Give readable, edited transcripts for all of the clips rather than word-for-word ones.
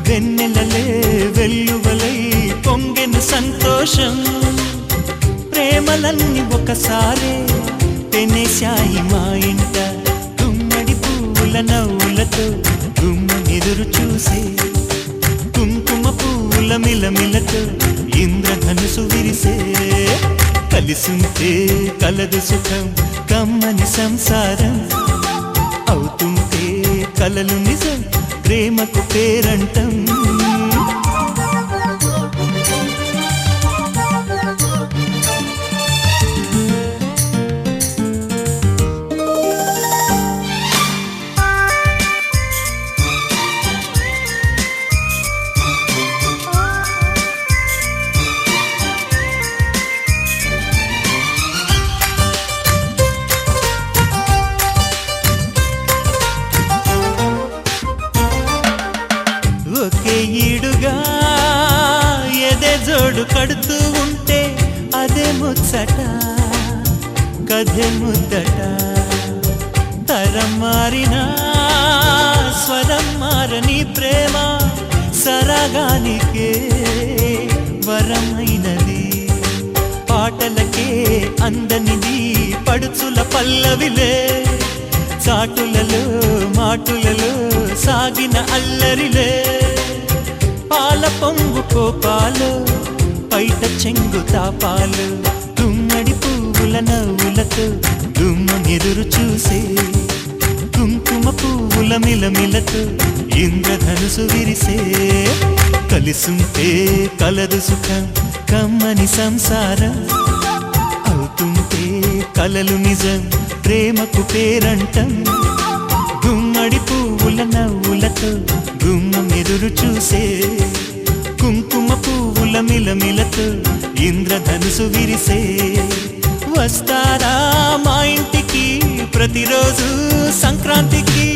వెన్నెలలే వెల్లువలై పొంగెను సంతోషం ప్రేమలన్నీ ఒకసారే పెనేశాయి మా ఇంట గుమ్మడి పువ్వుల నవ్వులతో గుమ్మెదురు చూసే కుంకుమ పువ్వుల మిలమిలతో ఇంద్రధనుసు విరిసే కలిసుంటే కలదు సుఖం కమ్మని సంసారం అవుతుంటే కలలు నిజం ప్రేమకు పేరంటం ఈడుగా ఎదే జోడు కడుతూ ఉంటే అదే ముచ్చట కథే ముద్దట తరం మారినా స్వరం మారని ప్రేమ సరగానికే వరమైనది పాటలకే అందనిది పడుచుల పల్లవిలే చాటులలో మాటులలో సాగిన అల్లరిలే పాల పొంగు కోపాలు పైట చెంగు తాపాలు గుమ్మడి పువ్వుల నవ్వులతో గుమ్మెదురు చూసే కుంకుమ పువ్వుల మిలమిలతో ఇంద్రధనుసు విరిసే కలిసుంటే కలదు సుఖం కమ్మని సంసారం అవుతుంటే కలలు నిజం ప్రేమకు పేరంటం గుమ్మడి పువ్వుల నవ్వులతో గుమ్మెదురు చూసే కుంకుమ పువ్వుల మిలమిలతో ఇంద్రధనుసు విరిసే వస్తారా మా ఇంటికి ప్రతిరోజు సంక్రాంతికి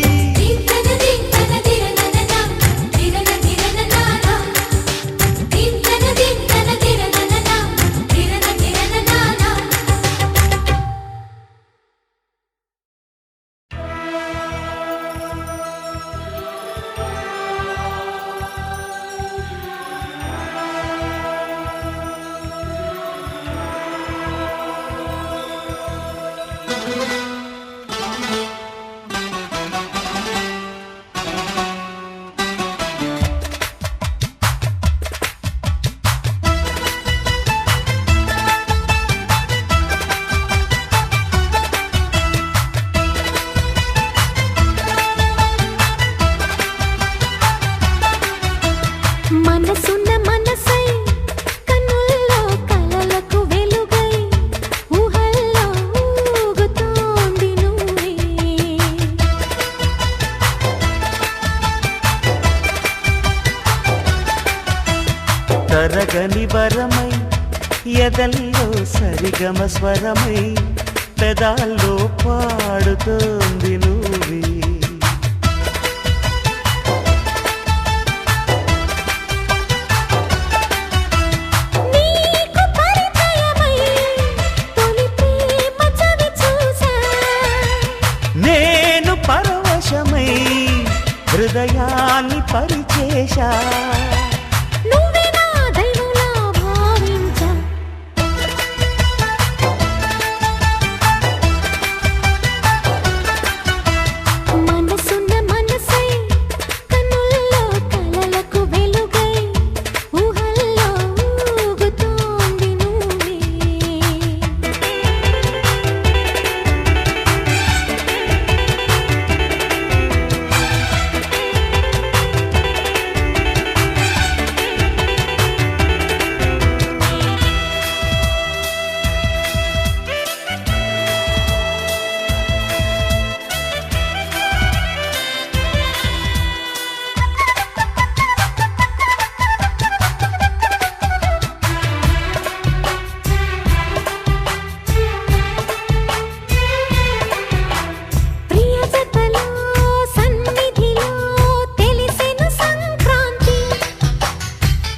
తరగని వరమై ఎదల్లో సరిగమ స్వరమై పెదాల్లో పాడుతోంది నువ్వే నేను పరవశమై హృదయాన్ని పరిచేశా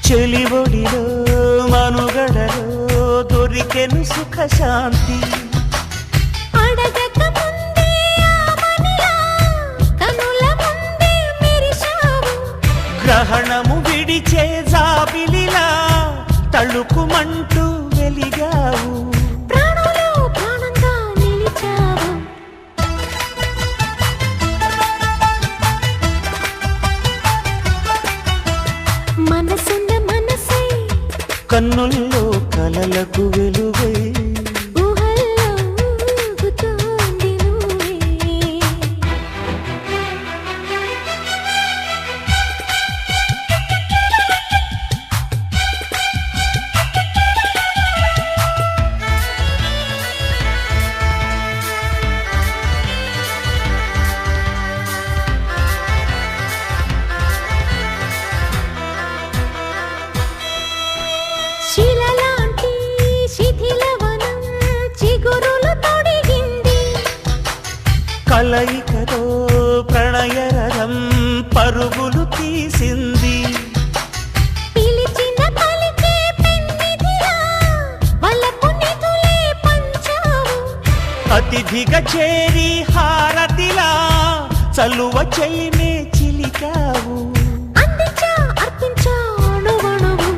చెలివొడిలో మనుగడలో దొరికెను సుఖ శాంతి అడగక ముందే గ్రహణము విడిచే జాబిలిలా తళుకుమంటూ వెలిగావు. ప్రాణంలో ప్రాణంగా నిలిచావు. మనసున్న మనసై కన్నుల్లో కలలకు వెలుగై ఊహల్లో ఊగుతోంది నువ్వే. శిలలాంటి శిథిలవనం చిగురులు తొడిగింది. కలయికతో ప్రణయరథం పరుగులు తీసింది. పిలిచిన పలికే పెన్నిధిలా వలపు నిధులే పంచావు. అతిథిగా చేరి హారతిలా చలువ చెలిమే చిలికావు. అందించా అర్పించా అణువణువు.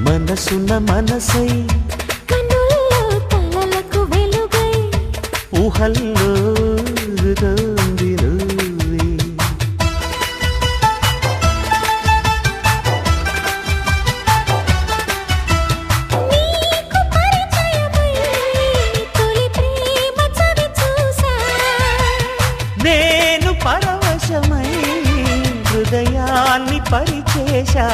మనసున్న మనసై కన్నుల్లో కలలకు వెలుగై ఊహల్లో ఊగుతోంది నువ్వే. నీకు పరిచయమై తొలి ప్రేమ చవి చూసా. నేను పరవశమై హృదయాన్ని పరిచేశా.